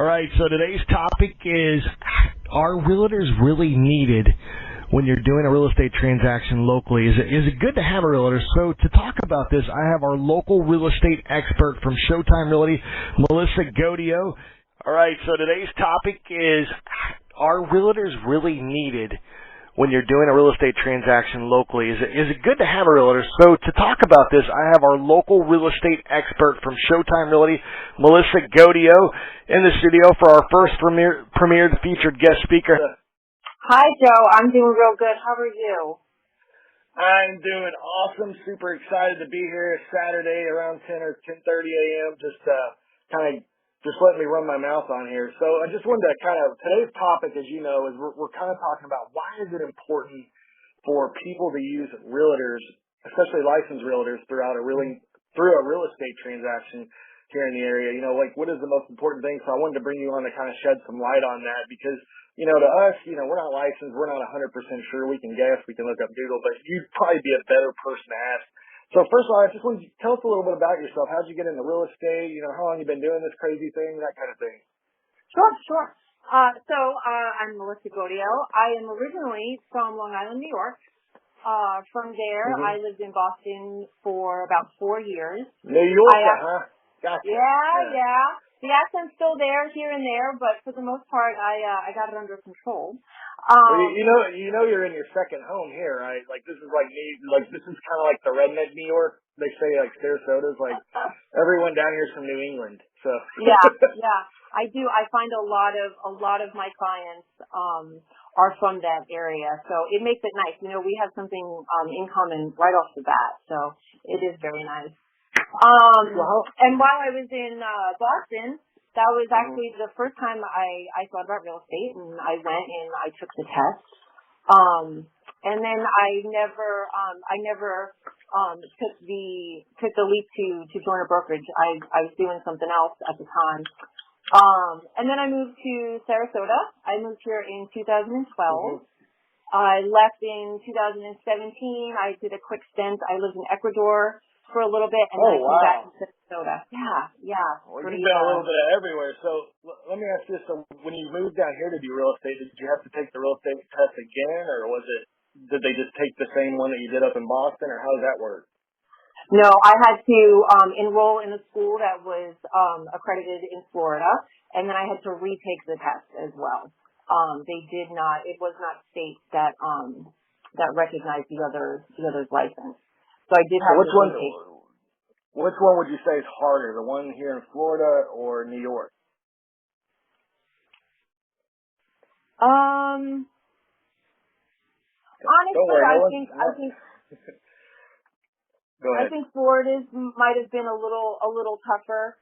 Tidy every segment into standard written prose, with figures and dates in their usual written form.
right, so today's topic is, are realtors really needed when you're doing a real estate transaction locally? Is it good to have a realtor? So to talk about this, I have our local real estate expert from Showtime Realty, Melissa Gordio. All right, so today's topic is, are realtors really needed when you're doing a real estate transaction locally? Is it good to have a realtor? So to talk about this, I have our local real estate expert from Showtime Realty, Melissa Gordio, in the studio for our first premiered featured guest speaker. Hi, Joe. I'm doing real good. How are you? I'm doing awesome. Super excited to be here Saturday around 10 or 10:30 a.m. Just letting me run my mouth on here. So I just wanted to today's topic, as you know, is we're kind of talking about why is it important for people to use realtors, especially licensed realtors, through a real estate transaction here in the area. You know, like, what is the most important thing? So I wanted to bring you on to kind of shed some light on that because, you know, to us, you know, we're not licensed. We're not 100% sure. We can guess. We can look up Google, but you'd probably be a better person to ask. So first of all, I just wanted you to tell us a little bit about yourself. How'd you get into real estate? You know, how long you been doing this crazy thing, that kind of thing. Sure. I'm Melissa Gordio. I am originally from Long Island, New York. From there, I lived in Boston for about 4 years. New York, huh? Gotcha. Yeah. The accent's still there here and there, but for the most part, I got it under control. You know you're in your second home here, right? Like, this is this is kind of like the redneck New York. They say, like, Sarasota's like, everyone down here is from New England. So yeah, I do. I find a lot of my clients are from that area, so it makes it nice. You know, we have something in common right off the bat, so it is very nice. And while I was in Boston, that was actually the first time I thought about real estate, and I went and I took the test. And then I never took the leap to join a brokerage. I was doing something else at the time. And then I moved to Sarasota. I moved here in 2012. I left in 2017. I did a quick stint. I lived in Ecuador for a little bit, and then I came back to Sarasota. Yeah. Well, you've been a little bit of everywhere. So let me ask you, so when you moved down here to do real estate, did you have to take the real estate test again, or did they just take the same one that you did up in Boston, or how does that work? No, I had to enroll in a school that was accredited in Florida, and then I had to retake the test as well. It was not states that recognized the other's license. So I did have to retake. Which one would you say is harder, the one here in Florida or New York? Honestly, I think Go ahead. I think Florida's might have been a little tougher.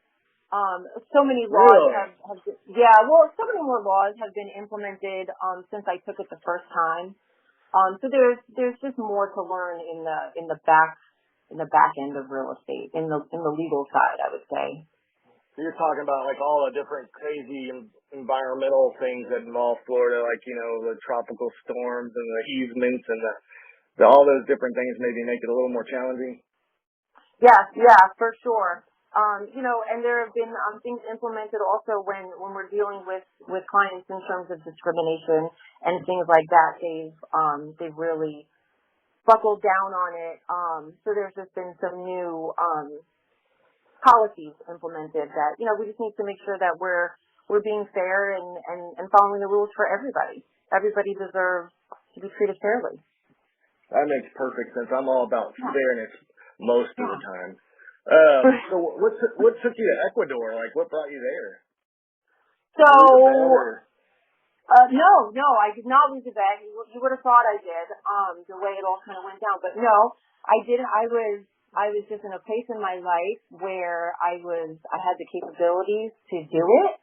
So many laws so many more laws have been implemented since I took it the first time. So there's just more to learn in the back end of real estate, in the legal side, I would say. So you're talking about like all the different crazy environmental things that involve Florida, like, you know, the tropical storms and the easements and all those different things maybe make it a little more challenging. Yeah, for sure. You know, and there have been things implemented also when we're dealing with clients in terms of discrimination and things like that. They've really buckled down on it. So there's just been some new policies implemented that, you know, we just need to make sure that we're being fair and following the rules for everybody. Everybody deserves to be treated fairly. That makes perfect sense. I'm all about fairness most of the time. So what took you to Ecuador? Like, what brought you there? So, no, I did not lose a bet. You would have thought I did, the way it all kind of went down. But no, I didn't. I was just in a place in my life where I had the capabilities to do it,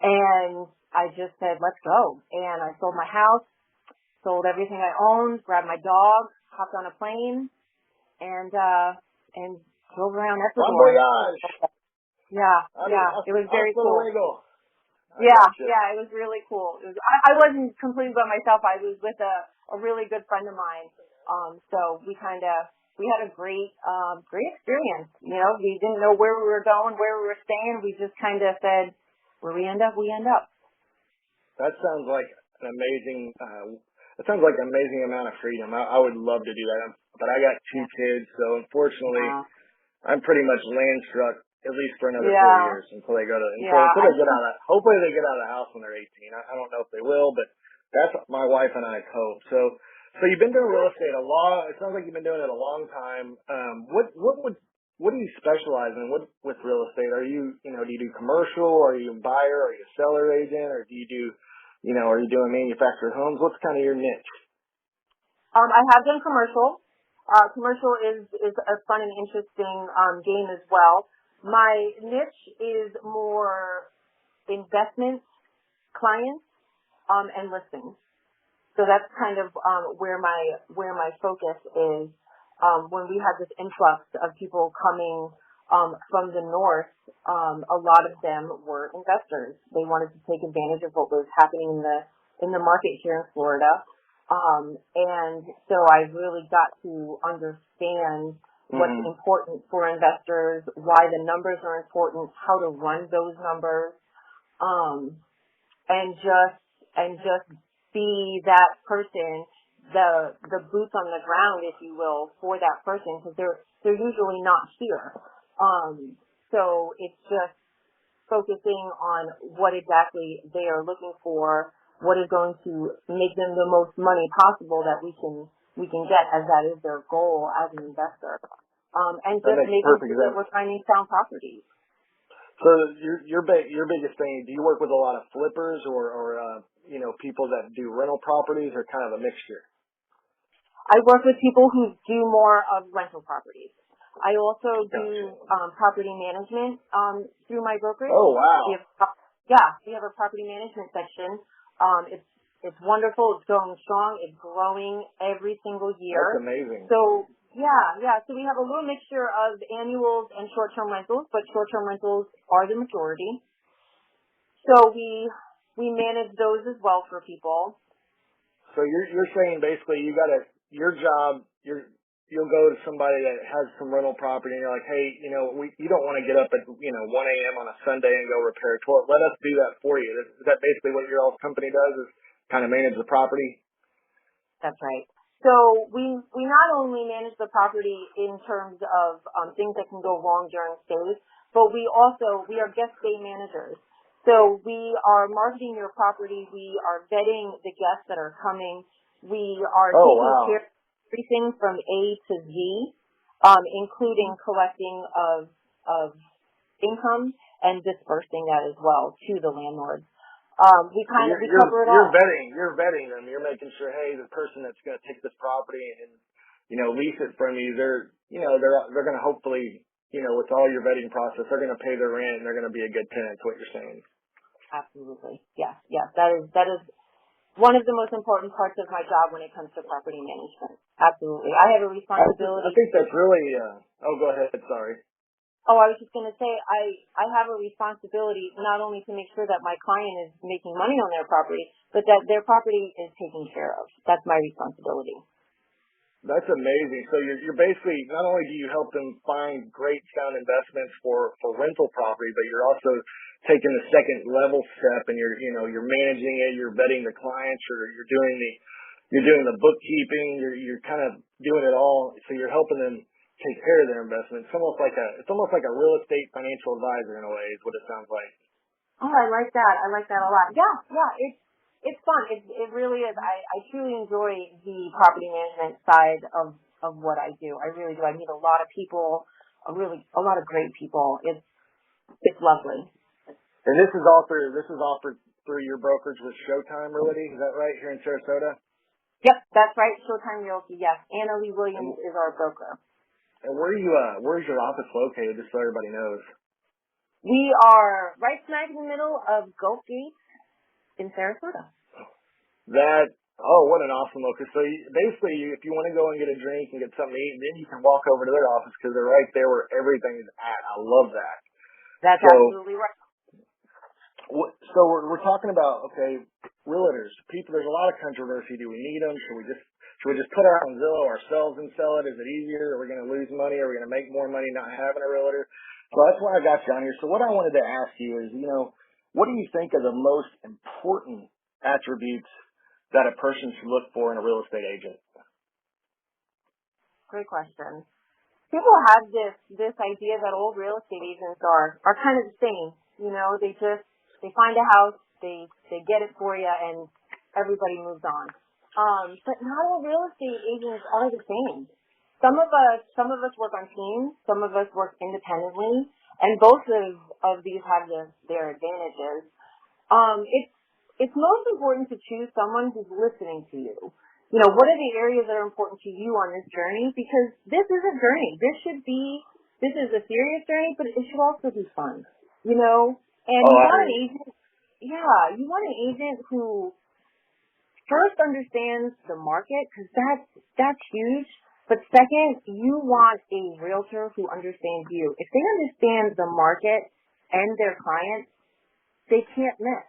and I just said, let's go. And I sold my house, sold everything I owned, grabbed my dog, hopped on a plane, and drove around Ecuador. Yeah, it was very cool. Yeah, it was really cool. I wasn't completely by myself. I was with a really good friend of mine. So we had a great experience. You know, we didn't know where we were going, where we were staying. We just kind of said, where we end up, we end up. That sounds like an amazing. That sounds like an amazing amount of freedom. I would love to do that, but I got two kids, so unfortunately, Yeah. I'm pretty much land struck at least for another 4 Yeah. years until they go to Yeah. until they get out of. Hopefully, they get out of the house when they're 18. I don't know if they will, but that's my wife and I's hope. So you've been doing real estate a long. It sounds like you've been doing it a long time. What do you specialize in? What with real estate? Are you do you do commercial? Are you a buyer? Are you a seller agent? Or do you do are you doing manufactured homes? What's kind of your niche? I have done commercial. Commercial is a fun and interesting game as well. My niche is more investment clients and listings. So that's kind of where my focus is. When we had this influx of people coming from the north, a lot of them were investors. They wanted to take advantage of what was happening in the market here in Florida. And so I really got to understand what's important for investors, why the numbers are important, how to run those numbers, and just be that person, the boots on the ground, if you will, for that person, because they're usually not here. So it's just focusing on what exactly they are looking for, what is going to make them the most money possible that we can get, as that is their goal as an investor. And just making sure that we're finding sound properties. So your biggest thing, do you work with a lot of flippers or people that do rental properties, or kind of a mixture? I work with people who do more of rental properties. I also do property management through my brokerage. Oh, wow. We have a property management section. It's wonderful. It's going strong. It's growing every single year. That's amazing. So yeah. So we have a little mixture of annuals and short-term rentals, but short-term rentals are the majority. So we manage those as well for people. So you're saying basically your job, you'll go to somebody that has some rental property and you're like, hey, you don't want to get up at 1 a.m. on a Sunday and go repair a toilet. Let us do that for you. Is that basically what your all's company does, is kind of manage the property? That's right. So we not only manage the property in terms of things that can go wrong during stays, but we are guest stay managers. So we are marketing your property. We are vetting the guests that are coming. We are taking care of everything from A to Z, including collecting of income and dispersing that as well to the landlord. We cover it all. You're vetting them. You're making sure, hey, the person that's going to take this property and lease it from you, they're going to hopefully, with all your vetting process, they're going to pay their rent and they're going to be a good tenant. Is what you're saying? Absolutely. Yes. That is one of the most important parts of my job when it comes to property management. Absolutely. I have a responsibility. I think that's really, go ahead. Sorry. Oh, I was just going to say, I have a responsibility not only to make sure that my client is making money on their property, but that their property is taken care of. That's my responsibility. That's amazing. So you're basically, not only do you help them find great sound investments for rental property, but you're also taking the second level step and you're managing it, you're vetting the clients, or you're doing the bookkeeping, you're kind of doing it all. So you're helping them take care of their investment. It's almost like a real estate financial advisor in a way, is what it sounds like. Oh, I like that. I like that a lot. Yeah. It's fun. It really is. I truly enjoy the property management side of what I do. I really do. I meet a lot of people, a lot of great people. It's lovely. And this is offered through your brokerage with Showtime Realty. Is that right, here in Sarasota? Yep, that's right. Showtime Realty. Yes, Anna Lee Williams is our broker. And where's your office located, just so everybody knows? We are right smack in the middle of Gulf Gate in Sarasota. What an awesome location. So basically, if you want to go and get a drink and get something to eat, then you can walk over to their office because they're right there where everything is at. I love that. That's absolutely right. So we're talking about, realtors, people. There's a lot of controversy. Do we need them? Should we just put our on Zillow ourselves and sell it? Is it easier? Are we going to lose money? Are we going to make more money not having a realtor? So that's why I got you on here. So what I wanted to ask you is, what do you think are the most important attributes that a person should look for in a real estate agent? Great question. People have this idea that all real estate agents are kind of the same. You know, they find a house, they get it for you, and everybody moves on. But not all real estate agents are the same. Some of us work on teams, some of us work independently, and both of these have their advantages. It's most important to choose someone who's listening to you. You know, what are the areas that are important to you on this journey? Because this is a journey. This is a serious journey, but it should also be fun. You know, and you want an agent. Yeah, you want an agent who first understands the market, because that's huge. But second, you want a realtor who understands you. If they understand the market and their clients, they can't miss.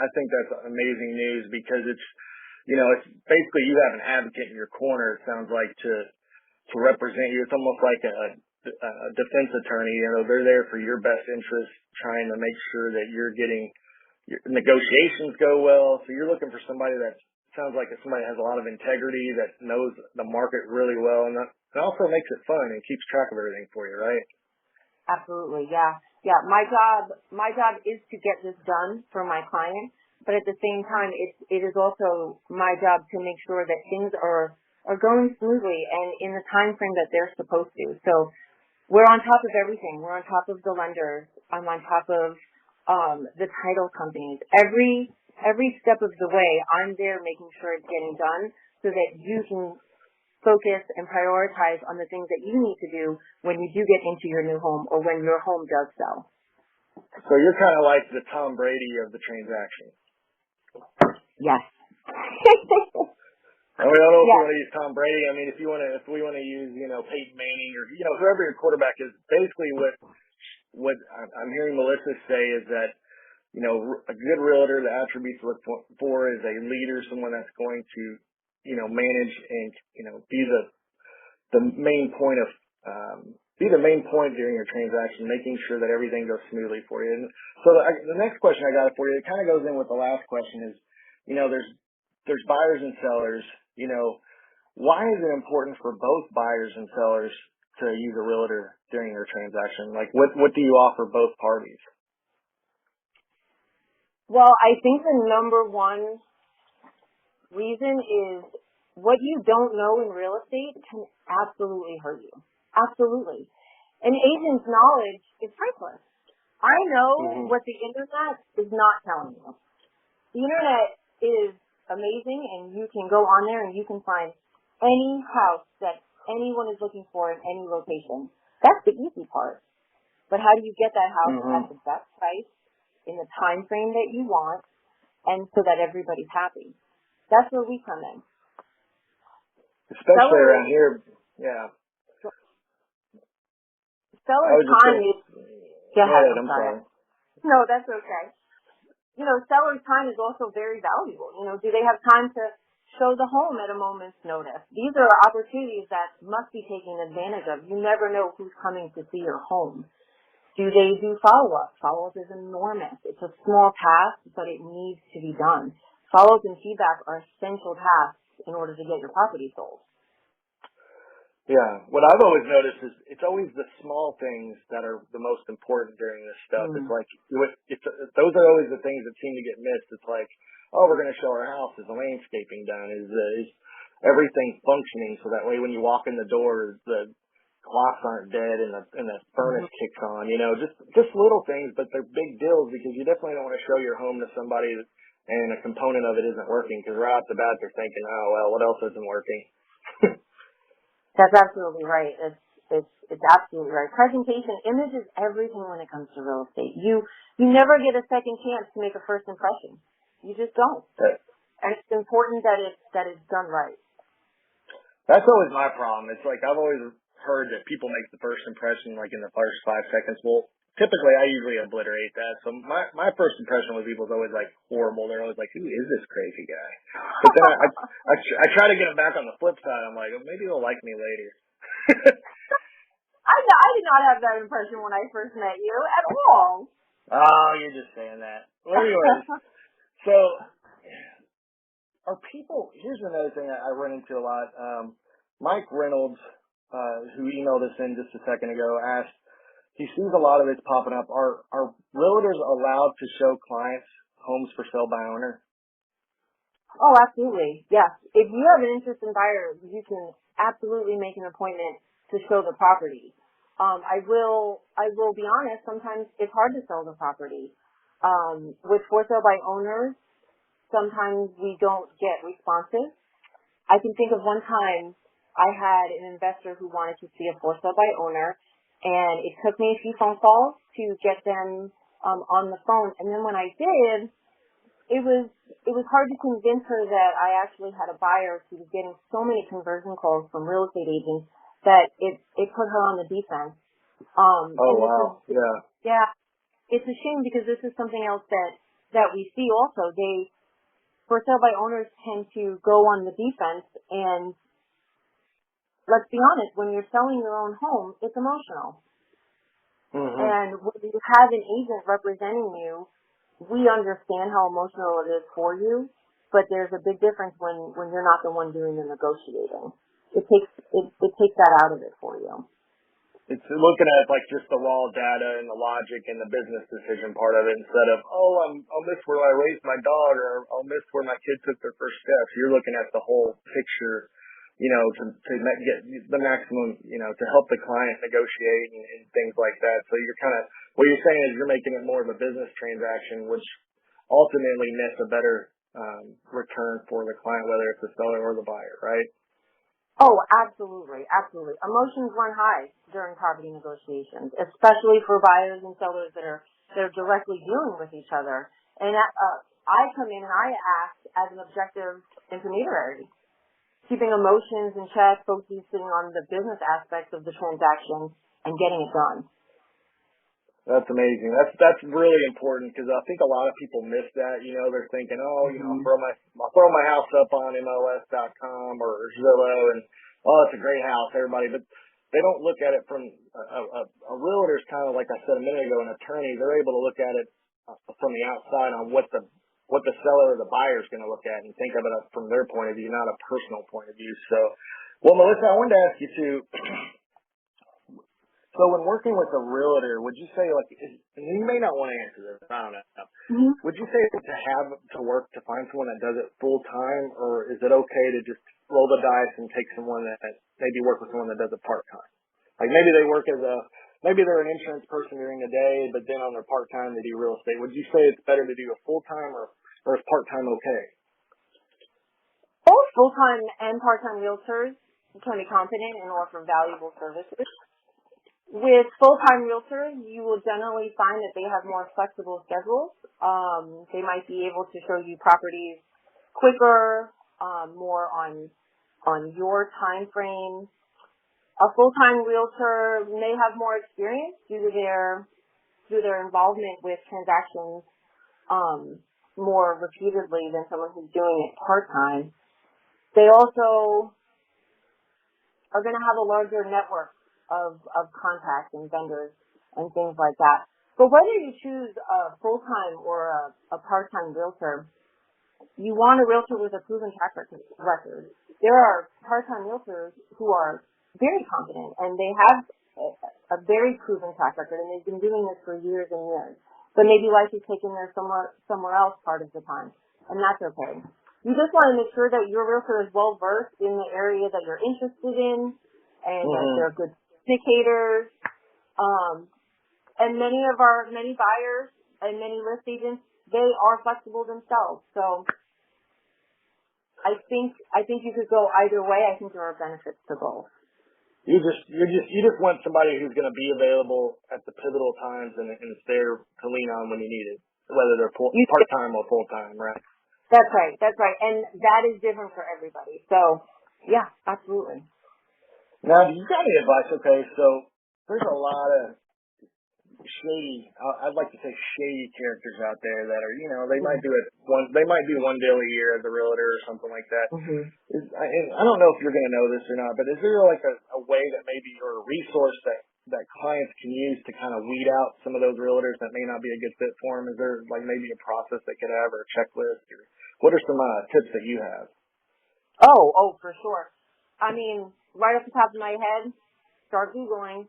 I think that's amazing news, because it's basically you have an advocate in your corner. It sounds like to represent you. It's almost like a defense attorney. You know, they're there for your best interest, trying to make sure that you're getting your negotiations go well. So you're looking for somebody that sounds like somebody that has a lot of integrity, that knows the market really well, and that also makes it fun and keeps track of everything for you, right? Absolutely, yeah. Yeah, my job is to get this done for my client, but at the same time, it is also my job to make sure that things are going smoothly and in the time frame that they're supposed to. So we're on top of everything. We're on top of the lenders. I'm on top of the title companies. Every step of the way, I'm there making sure it's getting done so that you can focus and prioritize on the things that you need to do when you do get into your new home or when your home does sell. So you're kind of like the Tom Brady of the transaction. Yes. And we don't know if we want to use Tom Brady. I mean, if we want to use, Peyton Manning or, whoever your quarterback is, basically what I'm hearing Melissa say is that, a good realtor, the attributes to look for is a leader, someone that's going to, manage and, be the main point during your transaction, making sure that everything goes smoothly for you. And so the next question I got for you, it kind of goes in with the last question is, there's buyers and sellers. Why is it important for both buyers and sellers to use a realtor during their transaction? Like, what do you offer both parties? Well, I think the number one reason is what you don't know in real estate can absolutely hurt you. Absolutely. An agent's knowledge is priceless. I know what the internet is not telling you. The internet is amazing, and you can go on there and you can find any house that anyone is looking for in any location. That's the easy part. But how do you get that house at the best price in the time frame that you want, and so that everybody's happy? That's where we come in. Especially around here, yeah. Seller's time is... Go ahead, I'm sorry. No, that's okay. Seller's time is also very valuable. Do they have time to show the home at a moment's notice? These are opportunities that must be taken advantage of. You never know who's coming to see your home. Do they do follow-up? Follow-up is enormous. It's a small task, but it needs to be done. Follow-up and feedback are essential tasks in order to get your property sold. Yeah. What I've always noticed is it's always the small things that are the most important during this stuff. It's like, those are always the things that seem to get missed. It's like, oh, we're going to show our house. Is the landscaping done? Is everything functioning so that way when you walk in the door, the clocks aren't dead and the furnace kicks on? Just little things, but they're big deals, because you definitely don't want to show your home to somebody and a component of it isn't working, because right off the bat they're thinking, oh, well, what else isn't working? That's absolutely right. It's absolutely right. Presentation, image is everything when it comes to real estate. You never get a second chance to make a first impression. You just don't. And it's important that it's done right. That's always my problem. It's like I've always heard that people make the first impression like in the first 5 seconds. Well, typically I usually obliterate that. So my first impression with people is always like horrible. They're always like, who is this crazy guy? But then I try to get them back on the flip side. I'm like, oh, maybe they'll like me later. I did not have that impression when I first met you at all. Oh, you're just saying that. Well, anyways, so here's another thing I run into a lot. Mike Reynolds, who emailed us in just a second ago, asked, he sees a lot of this popping up. Are realtors allowed to show clients homes for sale by owner? Oh, absolutely. Yes. If you have an interest in buyer, you can absolutely make an appointment to show the property. I will be honest, sometimes it's hard to sell the property. With for sale by owners, sometimes we don't get responses. I can think of one time I had an investor who wanted to see a for sale by owner, and it took me a few phone calls to get them on the phone. And then when I did, it was hard to convince her that I actually had a buyer. She was getting so many conversion calls from real estate agents that it put her on the defense. Oh, wow. Yeah. It's a shame because this is something else that we see also. For sale by owners tend to go on the defense, and let's be honest, when you're selling your own home, it's emotional. Mm-hmm. And when you have an agent representing you, we understand how emotional it is for you, but there's a big difference when you're not the one doing the negotiating. It takes that out of it for you. It's looking at like just the raw data and the logic and the business decision part of it instead of, I'll miss where I raised my dog or I'll miss where my kid took their first steps. You're looking at the whole picture, to get the maximum, to help the client negotiate and things like that. So you're what you're saying is you're making it more of a business transaction, which ultimately nets a better return for the client, whether it's the seller or the buyer, right? Oh, absolutely, absolutely. Emotions run high during property negotiations, especially for buyers and sellers that are directly dealing with each other. And I come in and I act as an objective intermediary, keeping emotions in check, focusing on the business aspects of the transaction and getting it done. That's amazing. That's really important because I think a lot of people miss that. They're thinking, I'll throw my house up on MLS.com or Zillow, and it's a great house, everybody. But they don't look at it from a realtor's kind of like I said a minute ago, an attorney. They're able to look at it from the outside on what the seller or the buyer is going to look at and think of it from their point of view, not a personal point of view. So, well, Melissa, I wanted to ask you too. So when working with a realtor, would you say, and you may not want to answer this, I don't know, Mm-hmm. would you say to have to work to find someone that does it full time, or is it okay to just roll the dice and take someone that maybe work with someone that does it part time? Like maybe they work maybe they're an insurance person during the day, but then on their part time they do real estate. Would you say it's better to do a full time or is part time okay? Both full-time and part-time realtors can be competent and offer valuable services. With full-time realtors, you will generally find that they have more flexible schedules. They might be able to show you properties quicker, more on your time frame. A full-time realtor may have more experience due to their involvement with transactions more repeatedly than someone who's doing it part-time. They also are going to have a larger network of contacts and vendors and things like that. But whether you choose a full-time or a part-time realtor, you want a realtor with a proven track record. There are part-time realtors who are very competent and they have a very proven track record and they've been doing this for years and years. But maybe life is taking them somewhere else part of the time, and that's okay. You just want to make sure that your realtor is well versed in the area that you're interested in and that they're good indicators. And many buyers and many list agents, they are flexible themselves. So I think you could go either way. I think there are benefits to both. You just want somebody who's going to be available at the pivotal times and is there to lean on when you need it, whether they're part time or full time, right? That's right. And that is different for everybody. So yeah, absolutely. Now, do you got any advice? Okay, so there's a lot of shady, I'd like to say shady characters out there that are, they might do one deal a year as a realtor or something like that. Mm-hmm. I don't know if you're going to know this or not, but is there like a way that maybe, or a resource that clients can use to kind of weed out some of those realtors that may not be a good fit for them? Is there like maybe a process they could have or a checklist? Or what are some tips that you have? Oh, for sure. I mean, right off the top of my head, start Googling.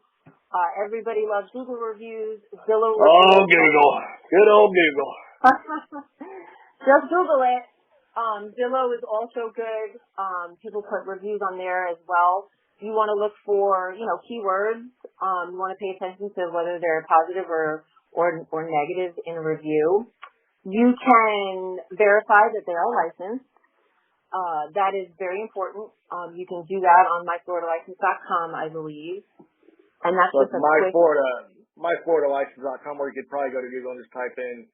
Everybody loves Google reviews, Zillow Oh, reviews. Google. Good old Google. Just Google it. Zillow is also good. People put reviews on there as well. You want to look for, keywords. You want to pay attention to whether they're positive or negative in a review. You can verify that they are licensed. That is very important. You can do that on myfloridalicense.com, I believe. And that's So just a quick... myfloridalicense.com, where you could probably go to Google and just type in,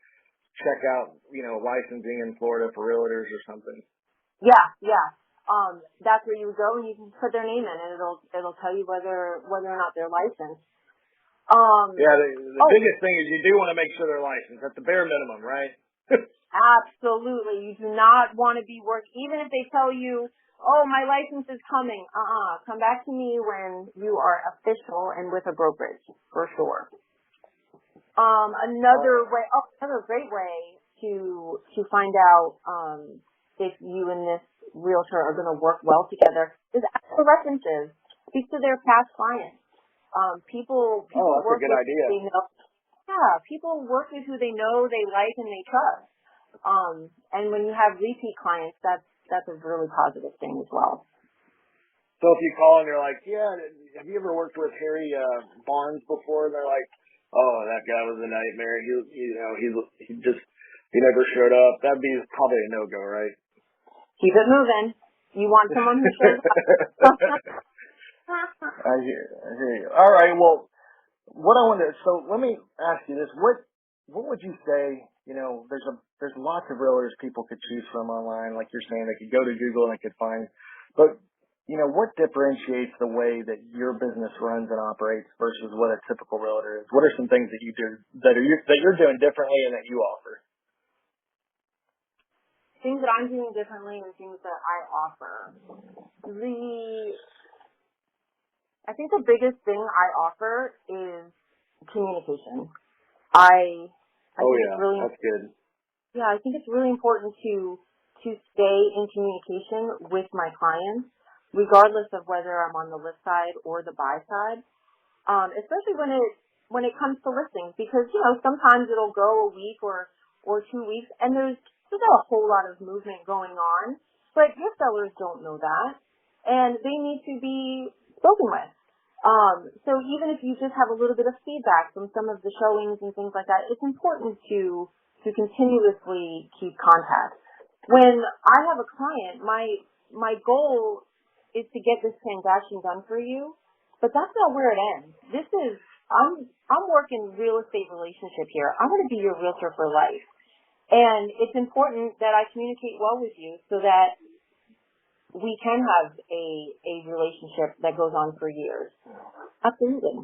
check out, licensing in Florida for realtors or something. Yeah. That's where you would go, and you can put their name in, and it'll tell you whether or not they're licensed. The biggest thing is you do want to make sure they're licensed at the bare minimum, right? Absolutely. You do not want to be even if they tell you, oh, my license is coming. Come back to me when you are official and with a brokerage, for sure. Another great way to find out if you and this realtor are going to work well together is ask for references. Speak to their past clients. People that's work a good with idea. who they know. Yeah, people work with who they know, they like, and they trust. And when you have repeat clients, that's a really positive thing as well. So if you call and they're like, yeah, have you ever worked with Harry Barnes before? And they're like, oh, that guy was a nightmare. He never showed up. That'd be probably a no-go, right? Keep it moving. You want someone who shows up. I hear you. All right. Well, so let me ask you this. What would you say, there's lots of realtors people could choose from online. Like you're saying, they could go to Google and they could find, but what differentiates the way that your business runs and operates versus what a typical realtor is? What are some things that you do that you're doing differently and that you offer? Things that I'm doing differently and things that I offer. I think the biggest thing I offer is communication. I think it's really, that's good. Yeah, I think it's really important to stay in communication with my clients, regardless of whether I'm on the list side or the buy side. Especially when it comes to listings, because sometimes it'll go a week or 2 weeks, and there's not a whole lot of movement going on, but your sellers don't know that, and they need to be spoken with. So even if you just have a little bit of feedback from some of the showings and things like that, it's important to continuously keep contact. When I have a client, my goal is to get this transaction done for you, but that's not where it ends. I'm working real estate relationship here. I'm going to be your realtor for life. And it's important that I communicate well with you so that we can have a relationship that goes on for years. Absolutely.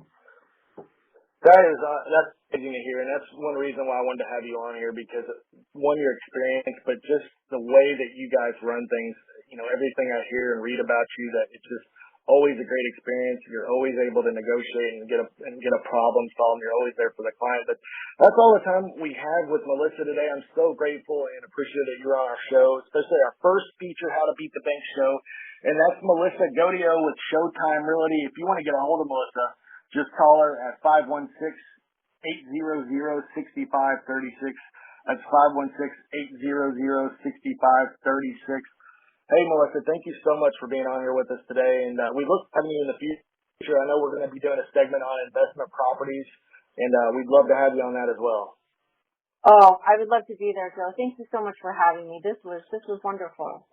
That's amazing to hear, and that's one reason why I wanted to have you on here, because one, your experience, but just the way that you guys run things, everything I hear and read about you, that it's just always a great experience. You're always able to negotiate and get a problem solved. You're always there for the client. But that's all the time we have with Melissa today. I'm so grateful and appreciative that you're on our show, especially our first feature, How to Beat the Bank show. And that's Melissa Gordio with Showtime Realty. If you want to get a hold of Melissa, just call her at 516-800-6536. That's 516-800-6536. Hey, Melissa, thank you so much for being on here with us today, and we look forward to you in the future. I know we're going to be doing a segment on investment properties, and we'd love to have you on that as well. Oh, I would love to be there, Joe. Thank you so much for having me. This was wonderful.